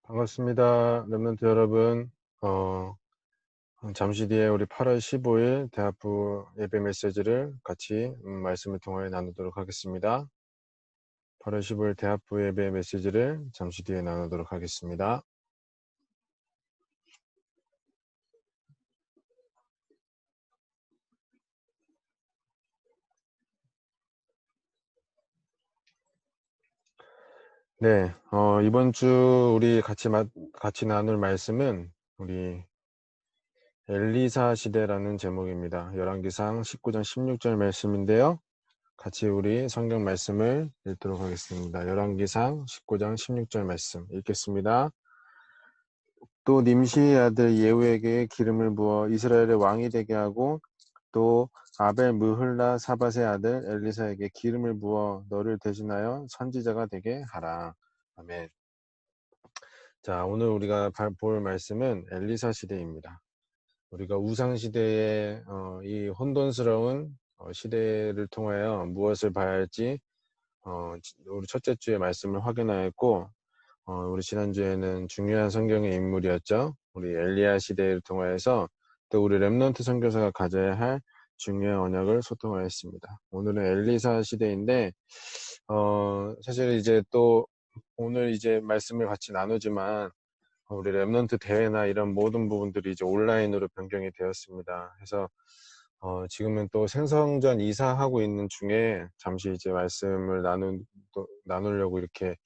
반갑습니다. 랩런트 여러분. 어, 잠시 뒤에 우리 8월 15일 대학부 예배 메시지를 같이 말씀을 통하여 나누도록 하겠습니다. 8월 15일 대학부 예배 메시지를 잠시 뒤에 나누도록 하겠습니다. 네, 이번 주 우리 같이 나눌 말씀은 우리 엘리사 시대라는 제목입니다. 열왕기상 19장 16절 말씀인데요. 같이 우리 성경 말씀을 읽도록 하겠습니다. 열왕기상 19장 16절 말씀 읽겠습니다. 또 nim시의 아들 예후에게 기름을 부어 이스라엘의 왕이 되게 하고 또 아벨 무흘라 사밧의 아들 엘리사에게 기름을 부어 너를 대신하여 선지자가 되게 하라. 아멘. 자, 오늘 우리가 볼 말씀은 엘리사 시대입니다. 우리가 우상 시대의 이 혼돈스러운 시대를 통하여 무엇을 봐야 할지 우리 첫째 주에 말씀을 확인하였고, 우리 지난주에는 중요한 성경의 인물이었죠. 우리 엘리야 시대를 통하여서 또 우리 렘넌트 선교사가 가져야 할 중요한 언약을 소통하였습니다. 오늘은 엘리사 시대인데, 사실 이제 또 오늘 이제 말씀을 같이 나누지만 우리 렘넌트 대회나 이런 모든 부분들이 이제 온라인으로 변경이 되었습니다. 그래서 지금은 또 생성전 이사하고 있는 중에 잠시 이제 말씀을 나누려고 이렇게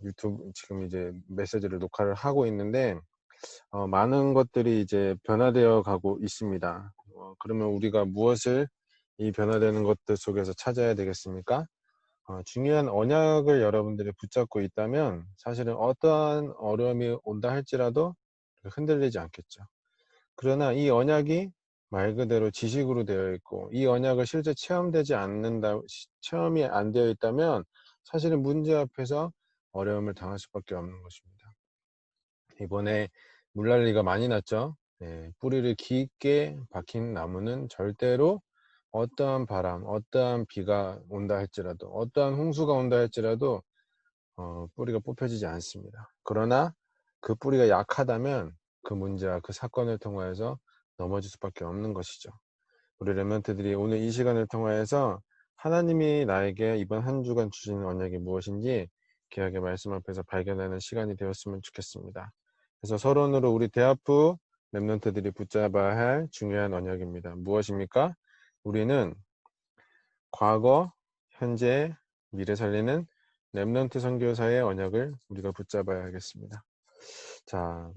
유튜브 지금 이제 메시지를 녹화를 하고 있는데 많은 것들이 이제 변화되어 가고 있습니다. 그러면 우리가 무엇을 이 변화되는 것들 속에서 찾아야 되겠습니까? 중요한 언약을 여러분들이 붙잡고 있다면 사실은 어떠한 어려움이 온다 할지라도 흔들리지 않겠죠. 그러나 이 언약이 말 그대로 지식으로 되어 있고 이 언약을 실제 체험이 안 되어 있다면 사실은 문제 앞에서 어려움을 당할 수밖에 없는 것입니다. 이번에 물난리가 많이 났죠. 뿌리를 깊게 박힌 나무는 절대로 어떠한 바람, 어떠한 비가 온다 할지라도, 어떠한 홍수가 온다 할지라도 뿌리가 뽑혀지지 않습니다. 그러나 그 뿌리가 약하다면 그 문제와 그 사건을 통하여서 넘어질 수밖에 없는 것이죠. 우리 렘넌트들이 오늘 이 시간을 통하여서 하나님이 나에게 이번 한 주간 주시는 언약이 무엇인지 귀하게 말씀 앞에서 발견하는 시간이 되었으면 좋겠습니다. 그래서 서론으로 우리 대학부 렘넌트들이 붙잡아야 할 중요한 언약입니다. 무엇입니까? 우리는 과거, 현재, 미래 살리는 렘넌트 선교사의 언약을 우리가 붙잡아야 하겠습니다. 자,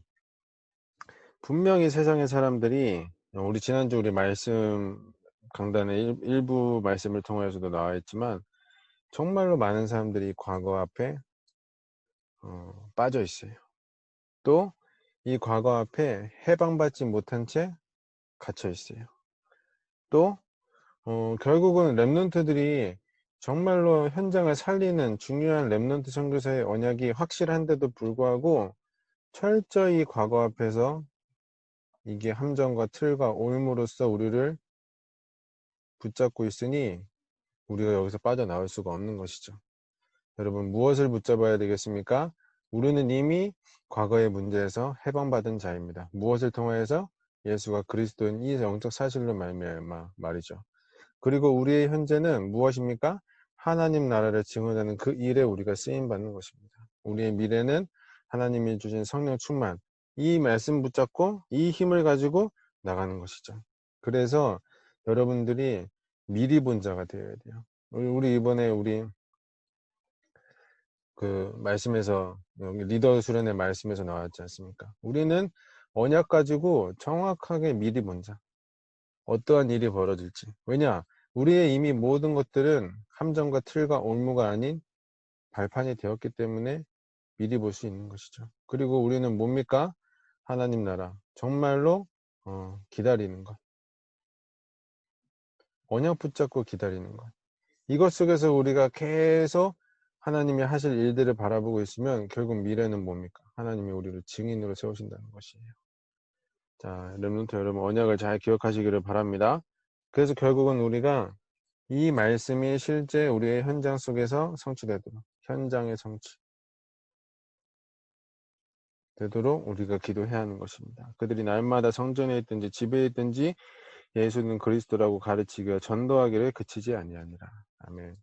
분명히 세상의 사람들이 우리 지난주 우리 말씀 강단의 일부 말씀을 통해서도 나와 있지만 정말로 많은 사람들이 과거 앞에 빠져 있어요. 또 이 과거 앞에 해방받지 못한 채 갇혀 있어요. 또 결국은 렘넌트들이 정말로 현장을 살리는 중요한 렘넌트 선교사의 언약이 확실한데도 불구하고 철저히 과거 앞에서 이게 함정과 틀과 올무로써 우리를 붙잡고 있으니 우리가 여기서 빠져나올 수가 없는 것이죠. 여러분 무엇을 붙잡아야 되겠습니까? 우리는 이미 과거의 문제에서 해방받은 자입니다. 무엇을 통하여서? 예수가 그리스도인 이 영적 사실로 말미암아 말이죠. 그리고 우리의 현재는 무엇입니까? 하나님 나라를 증언하는 그 일에 우리가 쓰임받는 것입니다. 우리의 미래는 하나님이 주신 성령 충만, 이 말씀 붙잡고 이 힘을 가지고 나가는 것이죠. 그래서 여러분들이 미리 본 자가 되어야 돼요. 우리 이번에 우리 그 말씀에서 여기 리더 수련의 말씀에서 나왔지 않습니까? 우리는 언약 가지고 정확하게 미리 본 자. 어떠한 일이 벌어질지. 왜냐? 우리의 이미 모든 것들은 함정과 틀과 올무가 아닌 발판이 되었기 때문에 미리 볼 수 있는 것이죠. 그리고 우리는 뭡니까? 하나님 나라. 정말로 기다리는 것. 언약 붙잡고 기다리는 것. 이것 속에서 우리가 계속 하나님이 하실 일들을 바라보고 있으면 결국 미래는 뭡니까? 하나님이 우리를 증인으로 세우신다는 것이에요. 자, 렘넌트 여러분 언약을 잘 기억하시기를 바랍니다. 그래서 결국은 우리가 이 말씀이 실제 우리의 현장 속에서 성취되도록 현장의 성취. 되도록 우리가 기도해야 하는 것입니다. 그들이 날마다 성전에 있든지 집에 있든지 예수는 그리스도라고 가르치기와 전도하기를 그치지 아니하니라. 아멘.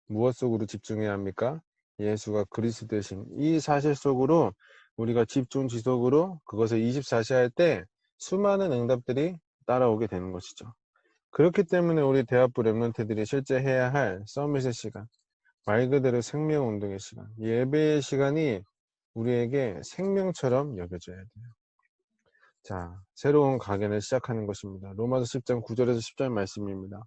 무엇 속으로 집중해야 합니까? 예수가 그리스도이신 이 사실 속으로 우리가 집중 지속으로 그것을 24시 할 때 수많은 응답들이 따라오게 되는 것이죠. 그렇기 때문에 우리 대학부 랩런트들이 실제 해야 할 서밋의 시간, 말 그대로 생명운동의 시간, 예배의 시간이 우리에게 생명처럼 여겨져야 돼요. 자, 새로운 각연을 시작하는 것입니다. 로마서 10장 9절에서 10절 말씀입니다.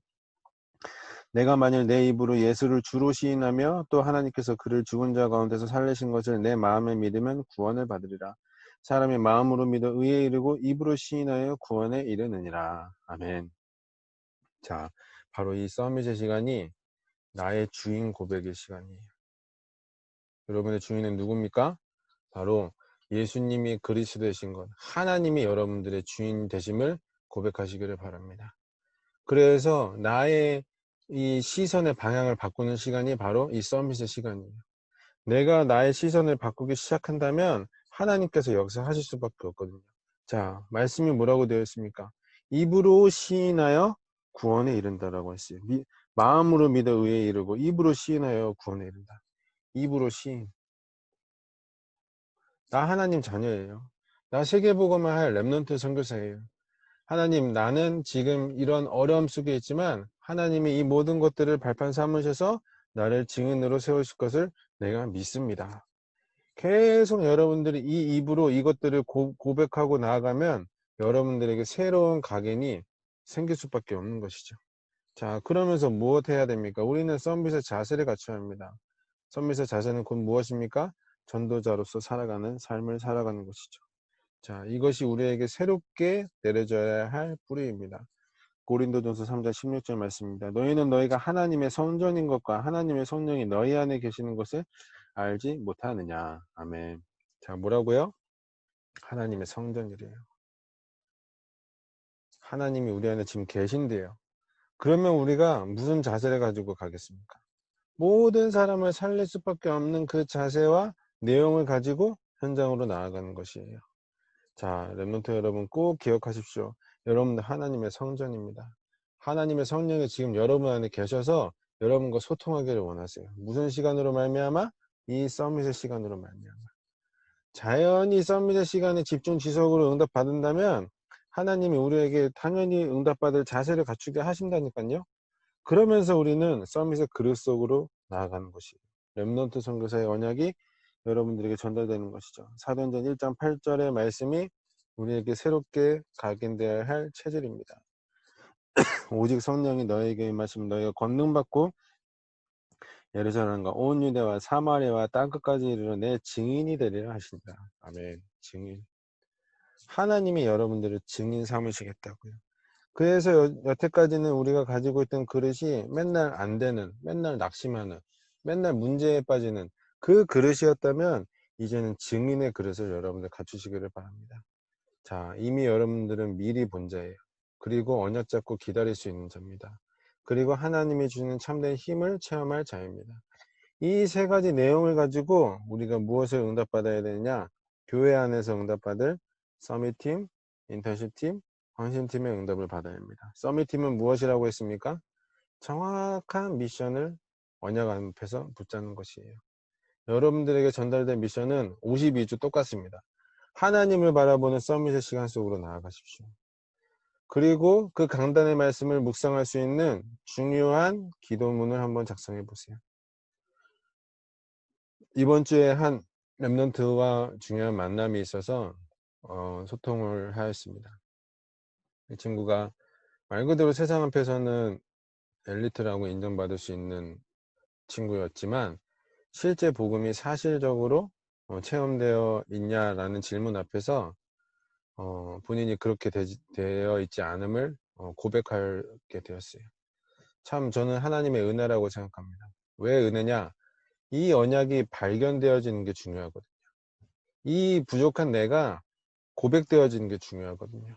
내가 만일 내 입으로 예수를 주로 시인하며 또 하나님께서 그를 죽은 자 가운데서 살리신 것을 내 마음에 믿으면 구원을 받으리라. 사람이 마음으로 믿어 의에 이르고 입으로 시인하여 구원에 이르느니라. 아멘. 자, 바로 이 서밋의 시간이 나의 주인 고백의 시간이에요. 여러분의 주인은 누굽니까? 바로 예수님이 그리스도이신 것, 하나님이 여러분들의 주인 되심을 고백하시기를 바랍니다. 그래서 나의 이 시선의 방향을 바꾸는 시간이 바로 이 서밋의 시간이에요. 내가 나의 시선을 바꾸기 시작한다면 하나님께서 역사하실 수밖에 없거든요. 자, 말씀이 뭐라고 되어 있습니까? 입으로 시인하여 구원에 이른다라고 했어요. 마음으로 믿어 의에 이르고 입으로 시인하여 구원에 이른다. 입으로 시인. 나 하나님 자녀예요. 나 세계복음을 할 랩넌트 선교사예요. 하나님, 나는 지금 이런 어려움 속에 있지만 하나님이 이 모든 것들을 발판 삼으셔서 나를 증인으로 세우실 것을 내가 믿습니다. 계속 여러분들이 이 입으로 이것들을 고백하고 나아가면 여러분들에게 새로운 각인이 생길 수밖에 없는 것이죠. 자, 그러면서 무엇 해야 됩니까? 우리는 서밋의 자세를 갖춰야 합니다. 서밋의 자세는 곧 무엇입니까? 전도자로서 살아가는 삶을 살아가는 것이죠. 자, 이것이 우리에게 새롭게 내려져야 할 뿌리입니다. 고린도전서 3장 16절 말씀입니다. 너희는 너희가 하나님의 성전인 것과 하나님의 성령이 너희 안에 계시는 것을 알지 못하느냐. 아멘. 자, 뭐라고요? 하나님의 성전이래요. 하나님이 우리 안에 지금 계신대요. 그러면 우리가 무슨 자세를 가지고 가겠습니까? 모든 사람을 살릴 수밖에 없는 그 자세와 내용을 가지고 현장으로 나아가는 것이에요. 자, 랩런트 여러분 꼭 기억하십시오. 여러분들 하나님의 성전입니다. 하나님의 성령이 지금 여러분 안에 계셔서 여러분과 소통하기를 원하세요. 무슨 시간으로 말미암아? 이 서밋의 시간으로 말미암아. 자연히 서밋의 시간에 집중 지속으로 응답 받는다면 하나님이 우리에게 당연히 응답받을 자세를 갖추게 하신다니까요. 그러면서 우리는 서밋의 그릇 속으로 나아가는 것이에요. 렘넌트 선교사의 언약이 여러분들에게 전달되는 것이죠. 사도행전 1장 8절의 말씀이 우리에게 새롭게 각인되어야 할 체질입니다. 오직 성령이 너에게 임하시면 너희가 권능받고 예루살렘과 온 유대와 사마리아와 땅끝까지 이르러 내 증인이 되리라 하신다. 아멘. 증인. 하나님이 여러분들을 증인 삼으시겠다고요. 그래서 여태까지는 우리가 가지고 있던 그릇이 맨날 안 되는, 맨날 낙심하는, 맨날 문제에 빠지는 그 그릇이었다면 이제는 증인의 그릇을 여러분들 갖추시기를 바랍니다. 자, 이미 여러분들은 미리 본 자예요. 그리고 언약 잡고 기다릴 수 있는 자입니다. 그리고 하나님이 주는 참된 힘을 체험할 자입니다. 이 세 가지 내용을 가지고 우리가 무엇을 응답받아야 되느냐? 교회 안에서 응답받을 서밋팀, 인턴십팀, 헌신팀의 응답을 받아야 합니다. 서밋팀은 무엇이라고 했습니까? 정확한 미션을 언약 앞에서 붙잡는 것이에요. 여러분들에게 전달된 미션은 52주 똑같습니다. 하나님을 바라보는 서밋의 시간 속으로 나아가십시오. 그리고 그 강단의 말씀을 묵상할 수 있는 중요한 기도문을 한번 작성해 보세요. 이번 주에 한 랩런트와 중요한 만남이 있어서 소통을 하였습니다. 이 친구가 말 그대로 세상 앞에서는 엘리트라고 인정받을 수 있는 친구였지만 실제 복음이 사실적으로 체험되어 있냐라는 질문 앞에서 본인이 그렇게 되어 있지 않음을 고백하게 되었어요. 참 저는 하나님의 은혜라고 생각합니다. 왜 은혜냐? 이 언약이 발견되어지는 게 중요하거든요. 이 부족한 내가 고백되어지는 게 중요하거든요.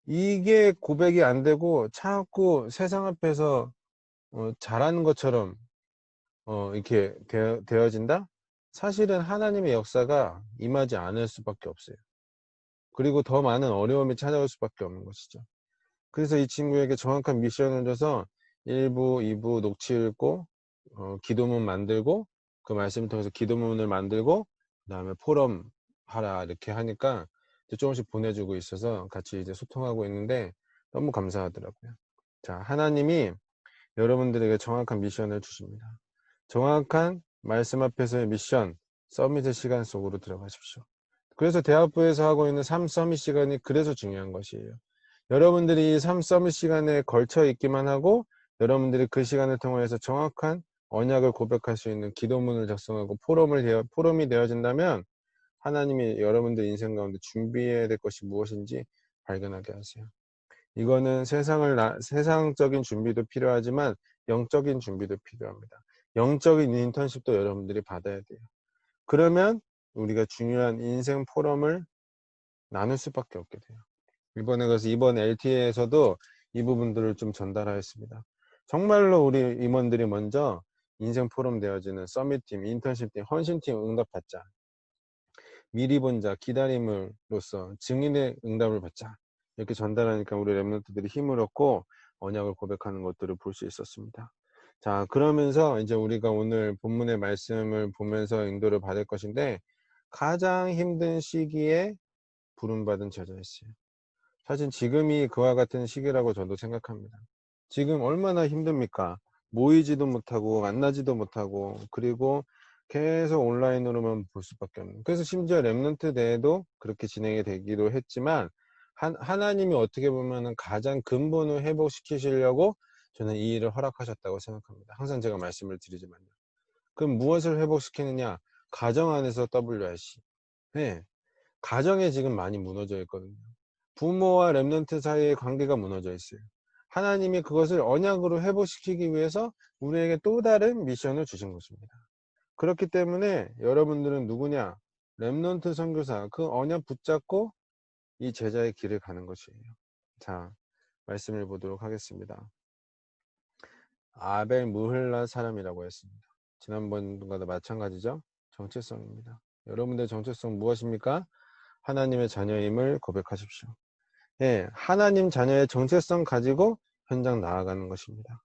이게 고백이 안 되고 자꾸 세상 앞에서 잘하는 것처럼 이렇게 되어진다? 사실은 하나님의 역사가 임하지 않을 수밖에 없어요. 그리고 더 많은 어려움이 찾아올 수밖에 없는 것이죠. 그래서 이 친구에게 정확한 미션을 줘서 1부, 2부 녹취 읽고 기도문 만들고 그 말씀을 통해서 기도문을 만들고 그다음에 포럼 하라 이렇게 하니까 이제 조금씩 보내주고 있어서 같이 이제 소통하고 있는데 너무 감사하더라고요. 자, 하나님이 여러분들에게 정확한 미션을 주십니다. 정확한 말씀 앞에서의 미션, 서밋의 시간 속으로 들어가십시오. 그래서 대학부에서 하고 있는 3 서밋 시간이 그래서 중요한 것이에요. 여러분들이 이 3 서밋 시간에 걸쳐 있기만 하고 여러분들이 그 시간을 통해서 정확한 언약을 고백할 수 있는 기도문을 작성하고 포럼이 되어진다면 하나님이 여러분들 인생 가운데 준비해야 될 것이 무엇인지 발견하게 하세요. 이거는 세상적인 준비도 필요하지만 영적인 준비도 필요합니다. 영적인 인턴십도 여러분들이 받아야 돼요. 그러면 우리가 중요한 인생 포럼을 나눌 수밖에 없게 돼요. 그래서 이번 LTA에서도 이 부분들을 좀 전달하였습니다. 정말로 우리 임원들이 먼저 인생 포럼 되어지는 서밋팀, 인턴십팀, 헌신팀 응답받자. 미리 본 자, 기다림으로써 증인의 응답을 받자. 이렇게 전달하니까 우리 랩런트들이 힘을 얻고 언약을 고백하는 것들을 볼 수 있었습니다. 자, 그러면서 이제 우리가 오늘 본문의 말씀을 보면서 인도를 받을 것인데 가장 힘든 시기에 부름받은 제자였어요. 사실 지금이 그와 같은 시기라고 저도 생각합니다. 지금 얼마나 힘듭니까? 모이지도 못하고 만나지도 못하고 그리고 계속 온라인으로만 볼 수밖에 없는. 그래서 심지어 랩런트 대회도 그렇게 진행이 되기도 했지만 하나님이 어떻게 보면은 가장 근본을 회복시키시려고 저는 이 일을 허락하셨다고 생각합니다. 항상 제가 말씀을 드리지만요. 그럼 무엇을 회복시키느냐? 가정 안에서 WRC. 네. 가정에 지금 많이 무너져 있거든요. 부모와 랩런트 사이의 관계가 무너져 있어요. 하나님이 그것을 언약으로 회복시키기 위해서 우리에게 또 다른 미션을 주신 것입니다. 그렇기 때문에 여러분들은 누구냐? 랩런트 선교사, 그 언약 붙잡고 이 제자의 길을 가는 것이에요. 자, 말씀을 보도록 하겠습니다. 아벨 무흘라 사람이라고 했습니다. 지난번과도 마찬가지죠. 정체성입니다. 여러분들의 정체성 무엇입니까? 하나님의 자녀임을 고백하십시오. 예, 하나님 자녀의 정체성 가지고 현장 나아가는 것입니다.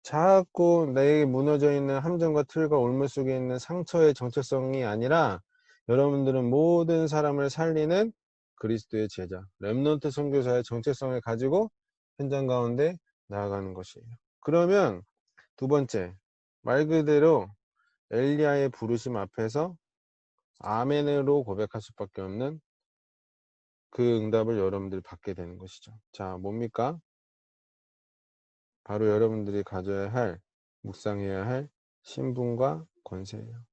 자꾸 내게 무너져 있는 함정과 틀과 올무 속에 있는 상처의 정체성이 아니라 여러분들은 모든 사람을 살리는 그리스도의 제자, 렘넌트 선교사의 정체성을 가지고 현장 가운데 나아가는 것이에요. 그러면 두 번째, 말 그대로 엘리야의 부르심 앞에서 아멘으로 고백할 수밖에 없는 그 응답을 여러분들이 받게 되는 것이죠. 자, 뭡니까? 바로 여러분들이 가져야 할, 묵상해야 할 신분과 권세예요.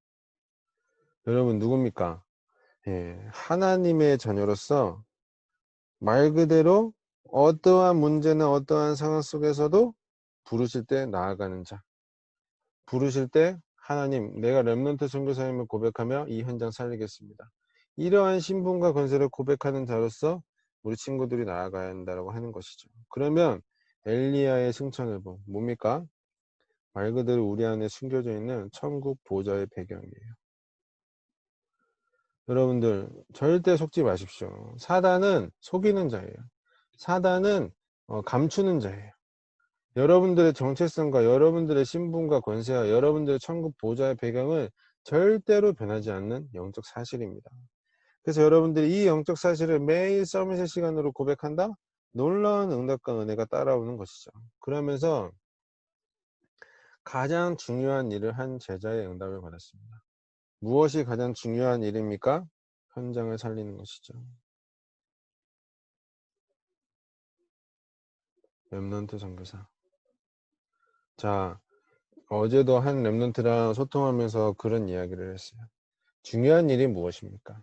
여러분 누굽니까? 예, 하나님의 자녀로서 말 그대로 어떠한 문제나 어떠한 상황 속에서도 부르실 때 나아가는 자. 부르실 때 하나님, 내가 렘넌트 선교사님을 고백하며 이 현장 살리겠습니다. 이러한 신분과 권세를 고백하는 자로서 우리 친구들이 나아가야 한다고 하는 것이죠. 그러면 엘리야의 승천을보 뭡니까? 말 그대로 우리 안에 숨겨져 있는 천국 보좌의 배경이에요. 여러분들 절대 속지 마십시오. 사단은 속이는 자예요. 사단은 감추는 자예요. 여러분들의 정체성과 여러분들의 신분과 권세와 여러분들의 천국 보좌의 배경은 절대로 변하지 않는 영적 사실입니다. 그래서 여러분들이 이 영적 사실을 매일 서밋의 시간으로 고백한다? 놀라운 응답과 은혜가 따라오는 것이죠. 그러면서 가장 중요한 일을 한 제자의 응답을 받았습니다. 무엇이 가장 중요한 일입니까? 현장을 살리는 것이죠. 랩넌트 선교사. 자, 어제도 한 랩넌트랑 소통하면서 그런 이야기를 했어요. 중요한 일이 무엇입니까?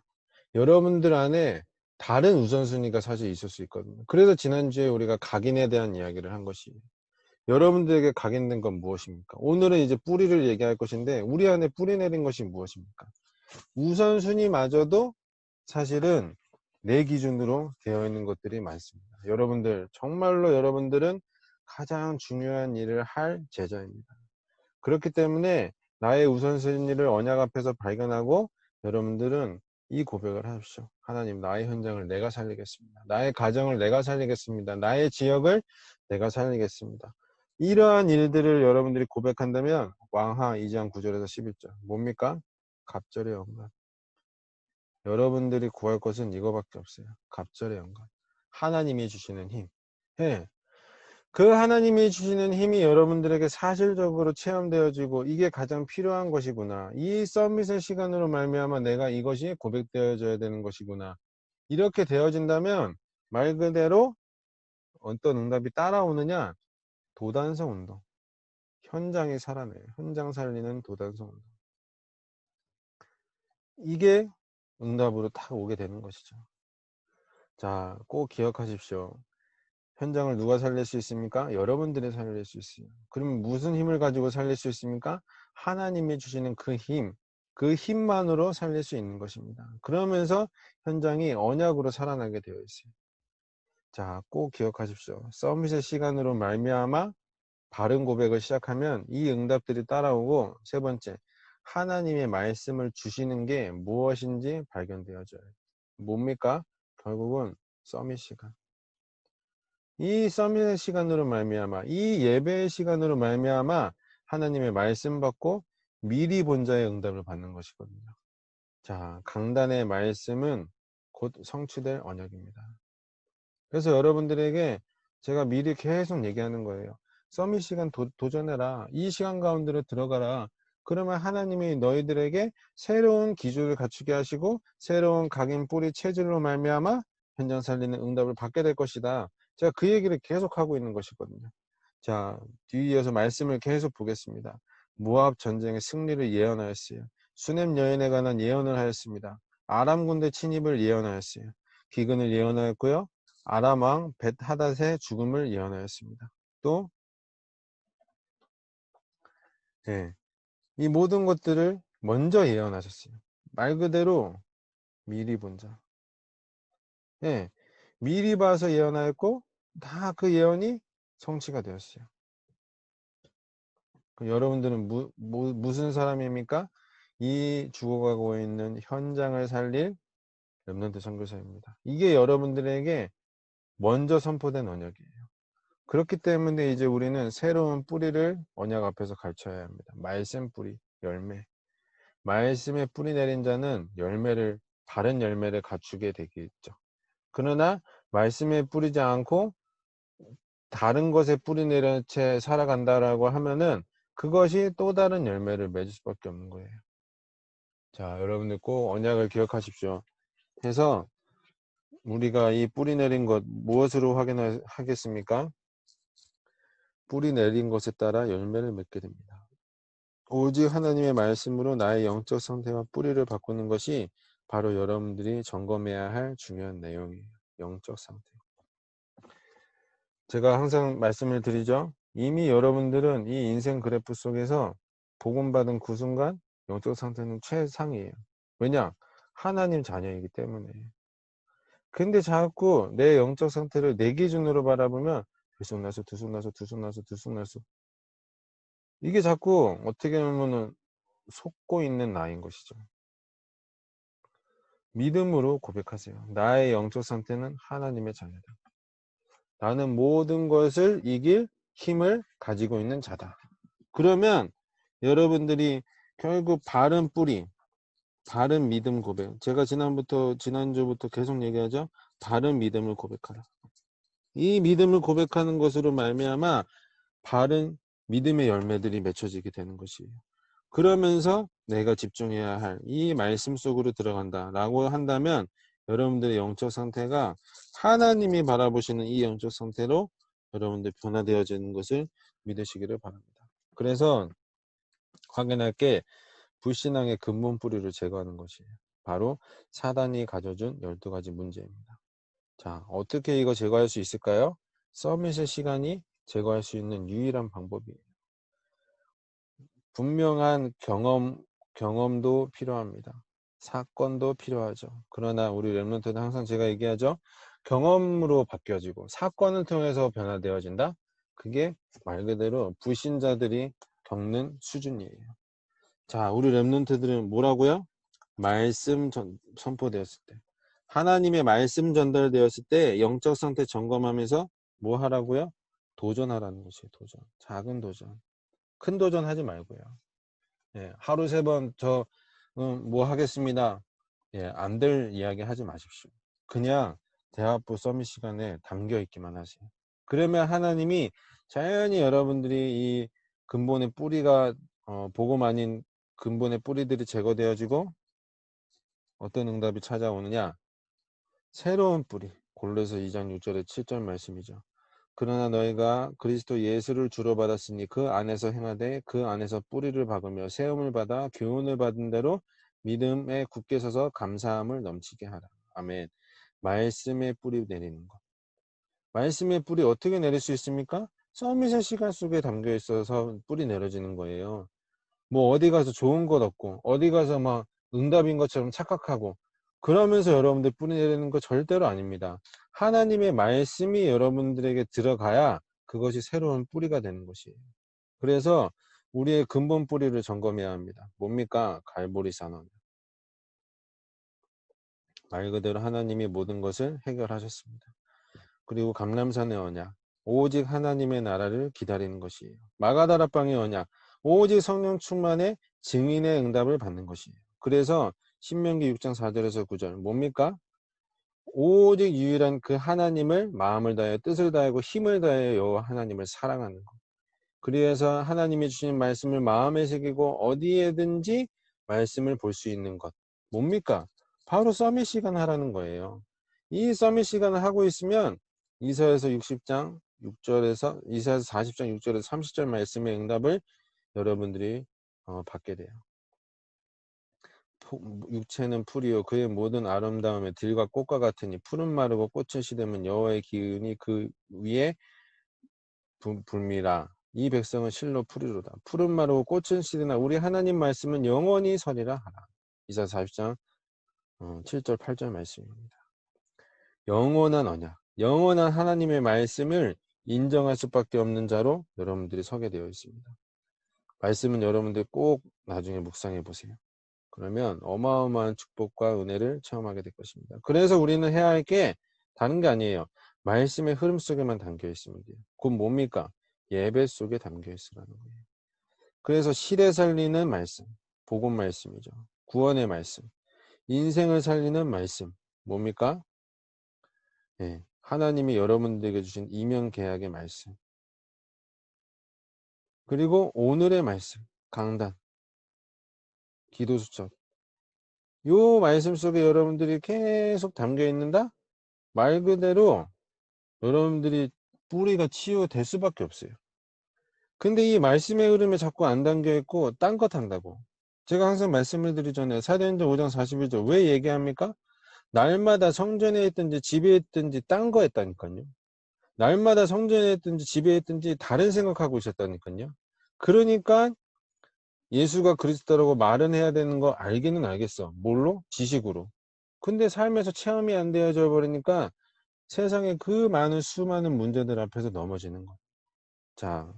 여러분들 안에 다른 우선순위가 사실 있을 수 있거든요. 그래서 지난주에 우리가 각인에 대한 이야기를 한 것이에요. 여러분들에게 각인된 건 무엇입니까? 오늘은 이제 뿌리를 얘기할 것인데 우리 안에 뿌리 내린 것이 무엇입니까? 우선순위마저도 사실은 내 기준으로 되어 있는 것들이 많습니다. 여러분들 정말로 여러분들은 가장 중요한 일을 할 제자입니다. 그렇기 때문에 나의 우선순위를 언약 앞에서 발견하고 여러분들은 이 고백을 하십시오. 하나님, 나의 현장을 내가 살리겠습니다. 나의 가정을 내가 살리겠습니다. 나의 지역을 내가 살리겠습니다. 이러한 일들을 여러분들이 고백한다면 왕하 2장 9절에서 11절 뭡니까? 갑절의 영광. 여러분들이 구할 것은 이거밖에 없어요. 갑절의 영광. 하나님이 주시는 힘. 예. 그 하나님이 주시는 힘이 여러분들에게 사실적으로 체험되어지고 이게 가장 필요한 것이구나. 이 서밋의 시간으로 말미암아 내가 이것이 고백되어져야 되는 것이구나. 이렇게 되어진다면 말 그대로 어떤 응답이 따라오느냐? 도단성 운동. 현장이 살아내요. 현장 살리는 도단성 운동. 이게 응답으로 딱 오게 되는 것이죠. 자, 꼭 기억하십시오. 현장을 누가 살릴 수 있습니까? 여러분들이 살릴 수 있어요. 그럼 무슨 힘을 가지고 살릴 수 있습니까? 하나님이 주시는 그 힘, 그 힘만으로 살릴 수 있는 것입니다. 그러면서 현장이 언약으로 살아나게 되어 있어요. 자, 꼭 기억하십시오. 서밋의 시간으로 말미암아 바른 고백을 시작하면 이 응답들이 따라오고, 세 번째, 하나님의 말씀을 주시는 게 무엇인지 발견되어져요. 뭡니까? 결국은 서밋 시간. 이 서밋의 시간으로 말미암아, 이 예배의 시간으로 말미암아 하나님의 말씀 받고 미리 본 자의 응답을 받는 것이거든요. 자, 강단의 말씀은 곧 성취될 언약입니다. 그래서 여러분들에게 제가 미리 계속 얘기하는 거예요. 서밋 시간 도전해라. 이 시간 가운데로 들어가라. 그러면 하나님이 너희들에게 새로운 기준을 갖추게 하시고 새로운 각인 뿌리 체질로 말미암아 현장 살리는 응답을 받게 될 것이다. 제가 그 얘기를 계속 하고 있는 것이거든요. 자, 뒤이어서 말씀을 계속 보겠습니다. 모압 전쟁의 승리를 예언하였어요. 수넴 여인에 관한 예언을 하였습니다. 아람 군대 침입을 예언하였어요. 기근을 예언하였고요. 아람 왕 벳하닷의 죽음을 예언하였습니다. 또 예, 이 모든 것들을 먼저 예언하셨어요. 말 그대로 미리 본 자. 예, 미리 봐서 예언하였고 다 그 예언이 성취가 되었어요. 그럼 여러분들은 무슨 사람입니까? 이 죽어가고 있는 현장을 살릴 렘넌트 선교사입니다. 이게 여러분들에게 먼저 선포된 언약이에요. 그렇기 때문에 이제 우리는 새로운 뿌리를 언약 앞에서 가르쳐야 합니다. 말씀 뿌리, 열매. 말씀에 뿌리 내린 자는 바른 열매를 갖추게 되겠죠. 그러나 말씀에 뿌리지 않고 다른 것에 뿌리 내린 채 살아간다라고 하면은 그것이 또 다른 열매를 맺을 수밖에 없는 거예요. 자, 여러분들 꼭 언약을 기억하십시오. 그래서 우리가 이 뿌리 내린 것 무엇으로 확인하겠습니까? 뿌리 내린 것에 따라 열매를 맺게 됩니다. 오직 하나님의 말씀으로 나의 영적 상태와 뿌리를 바꾸는 것이 바로 여러분들이 점검해야 할 중요한 내용이에요. 영적 상태. 제가 항상 말씀을 드리죠. 이미 여러분들은 이 인생 그래프 속에서 복음받은 그 순간 영적 상태는 최상이에요. 왜냐? 하나님 자녀이기 때문에. 근데 자꾸 내 영적 상태를 내 기준으로 바라보면 들쑥날쑥 들쑥날쑥 들쑥날쑥 들쑥날쑥 이게 자꾸 어떻게 보면은 속고 있는 나인 것이죠. 믿음으로 고백하세요. 나의 영적 상태는 하나님의 자녀다. 나는 모든 것을 이길 힘을 가지고 있는 자다. 그러면 여러분들이 결국 바른 뿌리, 바른 믿음 고백. 제가 지난주부터 계속 얘기하죠. 바른 믿음을 고백하라. 이 믿음을 고백하는 것으로 말미암아 바른 믿음의 열매들이 맺혀지게 되는 것이에요. 그러면서 내가 집중해야 할 이 말씀 속으로 들어간다라고 한다면 여러분들의 영적 상태가 하나님이 바라보시는 이 영적 상태로 여러분들 변화되어지는 것을 믿으시기를 바랍니다. 그래서 확인할 게 불신앙의 근본 뿌리를 제거하는 것이에요. 바로 사단이 가져준 12가지 문제입니다. 자, 어떻게 이거 제거할 수 있을까요? 서밋의 시간이 제거할 수 있는 유일한 방법이에요. 분명한 경험도 필요합니다. 사건도 필요하죠. 그러나 우리 렘넌트는 항상 제가 얘기하죠. 경험으로 바뀌어지고 사건을 통해서 변화되어진다. 그게 말 그대로 불신자들이 겪는 수준이에요. 자, 우리 랩런트들은 뭐라고요? 말씀 선포되었을 때. 하나님의 말씀 전달되었을 때 영적 상태 점검하면서 뭐 하라고요? 도전하라는 것이에요. 도전. 작은 도전. 큰 도전 하지 말고요. 예, 하루 3번 뭐 하겠습니다. 예, 안 될 이야기 하지 마십시오. 그냥 대화부 서밋 시간에 담겨 있기만 하세요. 그러면 하나님이 자연히 여러분들이 이 근본의 뿌리가 복음 아닌 근본의 뿌리들이 제거되어지고 어떤 응답이 찾아오느냐? 새로운 뿌리. 골로새 2장 6절에 7절 말씀이죠. 그러나 너희가 그리스도 예수를 주로 받았으니 그 안에서 행하되 그 안에서 뿌리를 박으며 세움을 받아 교훈을 받은 대로 믿음에 굳게 서서 감사함을 넘치게 하라. 아멘. 말씀의 뿌리 내리는 것. 말씀의 뿌리 어떻게 내릴 수 있습니까? 서밋의 시간 속에 담겨 있어서 뿌리 내려지는 거예요. 뭐 어디 가서 좋은 것 얻고 어디 가서 막 응답인 것처럼 착각하고 그러면서 여러분들 뿌리 내리는 거 절대로 아닙니다. 하나님의 말씀이 여러분들에게 들어가야 그것이 새로운 뿌리가 되는 것이에요. 그래서 우리의 근본 뿌리를 점검해야 합니다. 뭡니까? 갈보리 산원. 말 그대로 하나님이 모든 것을 해결하셨습니다. 그리고 감람산의 언약. 오직 하나님의 나라를 기다리는 것이에요. 마가다락방의 언약. 오직 성령 충만의 증인의 응답을 받는 것이에요. 그래서 신명기 6장 4절에서 9절 뭡니까? 오직 유일한 그 하나님을 마음을 다하여 뜻을 다하고 힘을 다하여 여호와 하나님을 사랑하는 것. 그래서 하나님이 주신 말씀을 마음에 새기고 어디에든지 말씀을 볼 수 있는 것. 뭡니까? 바로 서밋 시간 하라는 거예요. 이 서밋 시간을 하고 있으면 이사야서 60장 6절에서 이사야서 40장 6절에서 30절 말씀의 응답을 여러분들이 받게 돼요. 육체는 풀이요 그의 모든 아름다움에 들과 꽃과 같으니 푸른 마르고 꽃은 시들면 여호와의 기운이 그 위에 불미라. 이 백성은 실로 풀이로다. 푸른 마르고 꽃은 시드나 우리 하나님 말씀은 영원히 서리라 하라. 이사 40장 7절 8절 말씀입니다. 영원한 언약, 영원한 하나님의 말씀을 인정할 수밖에 없는 자로 여러분들이 서게 되어 있습니다. 말씀은 여러분들 꼭 나중에 묵상해 보세요. 그러면 어마어마한 축복과 은혜를 체험하게 될 것입니다. 그래서 우리는 해야 할 게 다른 게 아니에요. 말씀의 흐름 속에만 담겨 있으면 돼요. 그건 뭡니까? 예배 속에 담겨 있으라는 거예요. 그래서 시대 살리는 말씀, 복음 말씀이죠. 구원의 말씀, 인생을 살리는 말씀, 뭡니까? 예, 하나님이 여러분들에게 주신 이면 계약의 말씀. 그리고 오늘의 말씀, 강단, 기도 수첩. 요 말씀 속에 여러분들이 계속 담겨 있는다? 말 그대로 여러분들이 뿌리가 치유될 수밖에 없어요. 근데 이 말씀의 흐름에 자꾸 안 담겨 있고 딴 것 한다고. 제가 항상 말씀을 드리잖아요. 사도행전 5장 41절 왜 얘기합니까? 날마다 성전에 있든지 집에 있든지 딴 거 했다니까요. 날마다 성전에 있든지 집에 있든지 다른 생각하고 있었다니까요. 그러니까 예수가 그리스도라고 말은 해야 되는 거 알기는 알겠어. 뭘로? 지식으로. 근데 삶에서 체험이 안 되어져 버리니까 세상에 그 많은 수많은 문제들 앞에서 넘어지는 거. 자,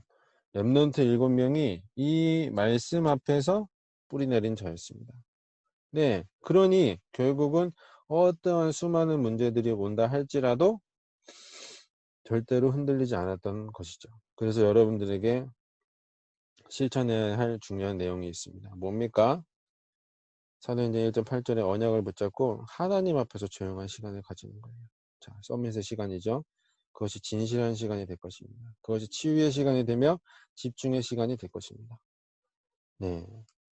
렘넌트 7명이 이 말씀 앞에서 뿌리 내린 자였습니다. 네, 그러니 결국은 어떠한 수많은 문제들이 온다 할지라도 절대로 흔들리지 않았던 것이죠. 그래서 여러분들에게 실천해야 할 중요한 내용이 있습니다. 뭡니까? 사도행전 1장 8절에 언약을 붙잡고 하나님 앞에서 조용한 시간을 가지는 거예요. 자, 서밋의 시간이죠. 그것이 진실한 시간이 될 것입니다. 그것이 치유의 시간이 되며 집중의 시간이 될 것입니다. 네.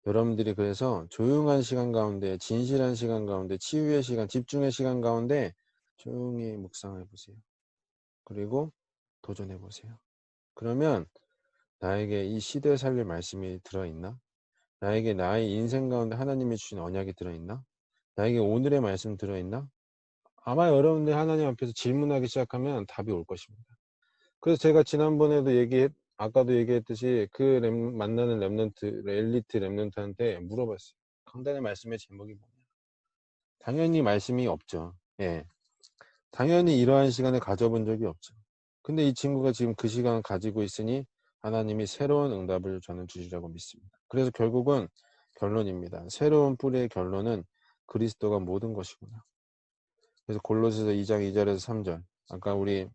여러분들이 그래서 조용한 시간 가운데, 진실한 시간 가운데, 치유의 시간, 집중의 시간 가운데 조용히 묵상해 보세요. 그리고 도전해 보세요. 그러면 나에게 이 시대에 살릴 말씀이 들어있나? 나에게 나의 인생 가운데 하나님이 주신 언약이 들어있나? 나에게 오늘의 말씀 들어있나? 아마 여러분들 하나님 앞에서 질문하기 시작하면 답이 올 것입니다. 그래서 제가 지난번에도 아까도 얘기했듯이 만나는 랩런트, 엘리트 랩런트한테 물어봤어요. 강단의 말씀의 제목이 뭐냐? 당연히 말씀이 없죠. 예. 당연히 이러한 시간을 가져본 적이 없죠. 근데 이 친구가 지금 그 시간을 가지고 있으니 하나님이 새로운 응답을 저는 주시라고 믿습니다. 그래서 결국은 결론입니다. 새로운 뿌리의 결론은 그리스도가 모든 것이구나. 그래서 골로새서 2장 2절에서 3절 아까 우리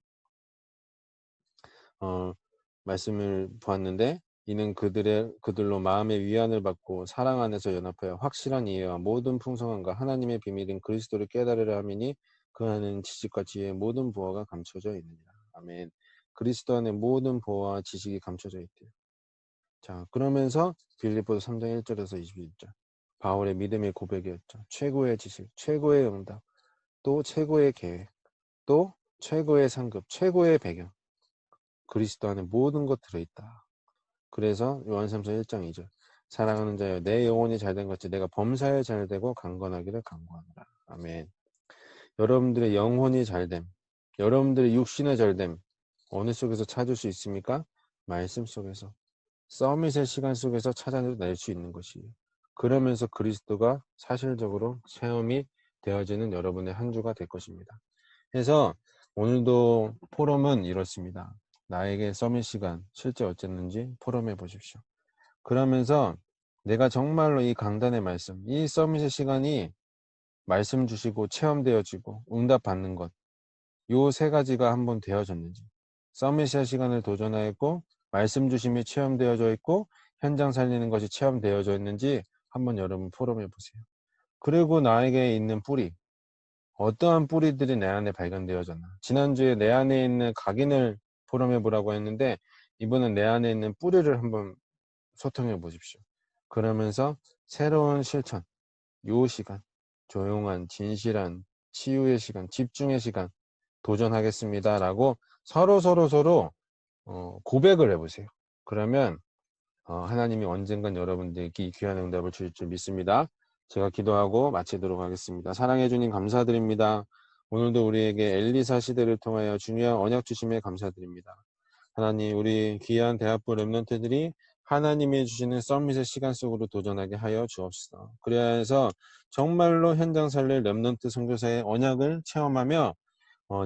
말씀을 보았는데 이는 그들로 마음의 위안을 받고 사랑 안에서 연합하여 확실한 이해와 모든 풍성함과 하나님의 비밀인 그리스도를 깨달으려 함이니 그 안에는 지식과 지혜의 모든 보화가 감춰져 있느니라. 아멘. 그리스도 안에 모든 보화와 지식이 감춰져 있대요. 자, 그러면서 빌립보서 3장 1절에서 21절 바울의 믿음의 고백이었죠. 최고의 지식, 최고의 응답, 또 최고의 계획, 또 최고의 상급, 최고의 배경. 그리스도 안에 모든 것 들어있다. 그래서 요한삼서 1장 2절 사랑하는 자여 내 영혼이 잘된 것이 내가 범사에 잘되고 강건하기를 간구하노라. 아멘. 여러분들의 영혼이 잘됨, 여러분들의 육신의 잘됨 어느 속에서 찾을 수 있습니까? 말씀 속에서, 서밋의 시간 속에서 찾아낼 수 있는 것이에요. 그러면서 그리스도가 사실적으로 체험이 되어지는 여러분의 한 주가 될 것입니다. 그래서 오늘도 포럼은 이렇습니다. 나에게 서밋 시간 실제 어쨌는지 포럼해 보십시오. 그러면서 내가 정말로 이 강단의 말씀, 이 서밋의 시간이 말씀 주시고 체험되어지고 응답 받는 것, 요 세 가지가 한번 되어졌는지, 서밋의 시간을 도전하였고 말씀 주심이 체험되어져 있고 현장 살리는 것이 체험되어져 있는지 한번 여러분 포럼해 보세요. 그리고 나에게 있는 뿌리, 어떠한 뿌리들이 내 안에 발견되어졌나. 지난주에 내 안에 있는 각인을 포럼해 보라고 했는데 이번엔 내 안에 있는 뿌리를 한번 소통해 보십시오. 그러면서 새로운 실천, 요 시간, 조용한 진실한 치유의 시간, 집중의 시간 도전하겠습니다 라고 서로 고백을 해보세요. 그러면 하나님이 언젠간 여러분들에게 귀한 응답을 주실 줄 믿습니다. 제가 기도하고 마치도록 하겠습니다. 사랑해 주님 감사드립니다. 오늘도 우리에게 엘리사 시대를 통하여 중요한 언약 주심에 감사드립니다. 하나님, 우리 귀한 대학부 렘넌트들이 하나님이 주시는 서밋의 시간 속으로 도전하게 하여 주옵소서. 그래야 해서 정말로 현장 살릴 렘넌트 선교사의 언약을 체험하며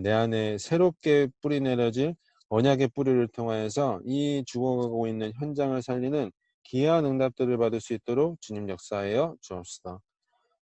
내 안에 새롭게 뿌리 내려질 언약의 뿌리를 통하여서 이 죽어가고 있는 현장을 살리는 귀한 응답들을 받을 수 있도록 주님 역사하여 주옵소서.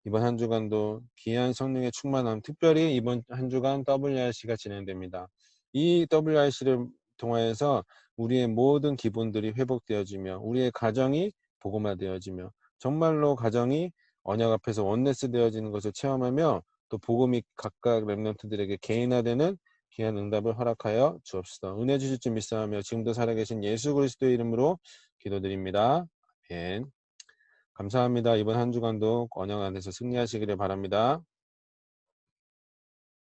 이번 한 주간도 귀한 성령의 충만함, 특별히 이번 한 주간 WRC가 진행됩니다. 이 WRC를 통하여서 우리의 모든 기본들이 회복되어지며 우리의 가정이 복음화되어지며 정말로 가정이 언약 앞에서 원네스 되어지는 것을 체험하며 또 복음이 각각 렘넌트들에게 개인화되는 귀한 응답을 허락하여 주옵소서. 은혜 주실 줄 믿사하며 지금도 살아계신 예수 그리스도의 이름으로 기도드립니다. 아멘. 감사합니다. 이번 한 주간도 언약 안에서 승리하시기를 바랍니다.